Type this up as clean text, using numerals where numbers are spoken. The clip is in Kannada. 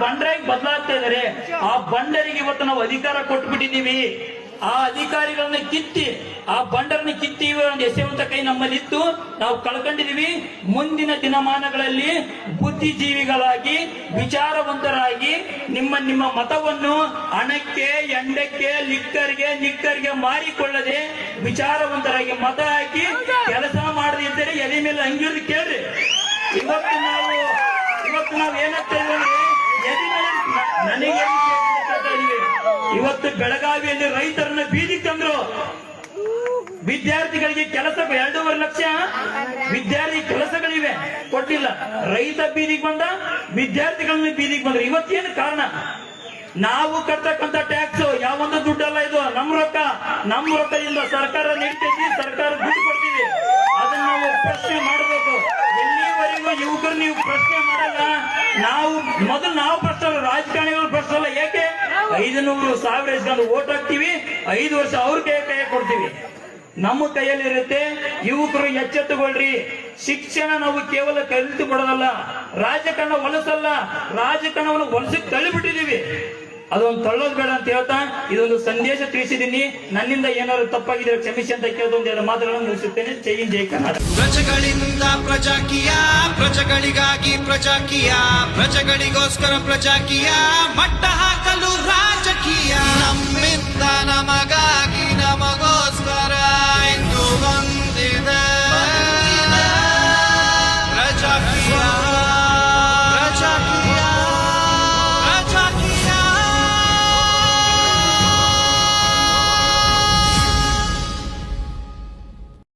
ಬಂಡರಾಗಿ ಬದಲಾಗ್ತಾ ಇದಾರೆ. ಆ ಬಂಡರಿಗೆ ಇವತ್ತು ನಾವು ಅಧಿಕಾರ ಕೊಟ್ಬಿಟ್ಟಿದೀವಿ. ಆ ಅಧಿಕಾರಿಗಳನ್ನ ಕಿತ್ತಿ, ಆ ಬಂಡರನ್ನ ಕಿತ್ತಿ ಒಂದು ಎಸೆಯುವಂತ ಕೈ ನಮ್ಮಲ್ಲಿತ್ತು, ನಾವು ಕಳ್ಕೊಂಡಿದೀವಿ. ಮುಂದಿನ ದಿನಮಾನಗಳಲ್ಲಿ ಬುದ್ಧಿಜೀವಿಗಳಾಗಿ, ವಿಚಾರವಂತರಾಗಿ ನಿಮ್ಮ ಮತವನ್ನು ಹಣಕ್ಕೆ, ಎಂಡಕ್ಕೆ, ನಿಕ್ಕರ್ಗೆ ಮಾರಿಕೊಳ್ಳದೆ ವಿಚಾರವಂತರಾಗಿ ಮತ ಹಾಕಿ ಕೆಲಸ ಮಾಡದಿದ್ದರೆ ಎದೆ ಮೇಲೆ ಹಂಗಿರ್ದು ಕೇಳ್ರಿ. ಇವತ್ತು ನಾವು ಏನಂತ ನನಗೆ ಇವತ್ತು ಬೆಳಗಾವಿಯಲ್ಲಿ ರೈತರನ್ನ ಬೀದಿಗೆ ತಂದ್ರು. ವಿದ್ಯಾರ್ಥಿಗಳಿಗೆ ಕೆಲಸ 2.5 ಲಕ್ಷ ವಿದ್ಯಾರ್ಥಿ ಕೆಲಸಗಳಿವೆ, ಕೊಟ್ಟಿಲ್ಲ. ರೈತ ಬೀದಿಗೆ ಬಂದ, ವಿದ್ಯಾರ್ಥಿಗಳನ್ನ ಬೀದಿಗೆ ಬಂದ್ರು. ಇವತ್ತೇನು ಕಾರಣ? ನಾವು ಕಟ್ತಕ್ಕಂತ ಟ್ಯಾಕ್ಸ್ ಯಾವೊಂದು ದುಡ್ಡಲ್ಲ, ಇದು ನಮ್ಮ ರೊಕ್ಕದಿಂದ ಸರ್ಕಾರ ನೀಡ್ತೈತಿ, ಸರ್ಕಾರ ದುಡ್ಡು ಕೊಡ್ತೀವಿ. ಅದನ್ನ ನಾವು ಪ್ರಶ್ನೆ ಮಾಡಬೇಕು. ಎಲ್ಲಿವರೆಗೂ ಯುವಕರು ನೀವು ಪ್ರಶ್ನೆ ಮಾಡಲ್ಲ, ನಾವು ಪ್ರಶ್ನೆ, ರಾಜಕಾರಣಿಗಳು ಪ್ರಶ್ನೆ ಅಲ್ಲ. ಏಕೆ 500,000 ಇಸ್ಕೊಂಡು ಓಟ್ ಹಾಕ್ತಿವಿ, 5 ವರ್ಷ ಅವ್ರ ಕೈ ಕೊಡ್ತೀವಿ. ನಮ್ಮ ಕೈಯಲ್ಲಿರುತ್ತೆ. ಯುವಕರು ಎಚ್ಚೆತ್ತುಕೊಳ್ರಿ. ಶಿಕ್ಷಣ ನಾವು ಕೇವಲ ಕಲಿತು ಕೊಡೋದಲ್ಲ, ರಾಜಕಾರಣ ಹೊಲಸಲ್ಲ, ರಾಜಕಾರಣವನ್ನು ಹೊಲಸಕ್ಕೆ ತಳ್ಳಿಬಿಟ್ಟಿದೀವಿ. ಅದೊಂದು ತಳ್ಳೋದು ಬೇಡ ಅಂತ ಹೇಳ್ತಾ ಇದೊಂದು ಸಂದೇಶ ತಿಳಿಸಿದ್ದೀನಿ. ನನ್ನಿಂದ ಏನಾದ್ರು ತಪ್ಪಾಗಿದ್ರೆ ಕ್ಷಮಿಸಿ ಅಂತ ಕೇಳೋದು ಒಂದೆರಡು ಮಾತುಗಳನ್ನು ಮುಗಿಸುತ್ತೇನೆ. ಜೈ ಹಿಂದ್, ಜೈ ಕರ್ನಾಟಕ. ಪ್ರಜೆಗಳಿಂದ ಪ್ರಜಾಕೀಯ, ಪ್ರಜೆಗಳಿಗಾಗಿ ಪ್ರಜಾಕೀಯ, ಪ್ರಜೆಗಳಿಗೋಸ್ಕರ ಪ್ರಜಾಕೀಯ, ಮಟ್ಟ ಹಾಕಲು ರಾಜಕೀಯ. ನಮ್ಮಿಂದ ನಮಗಾಗಿ, ನಮಗೋಸ್ಕರ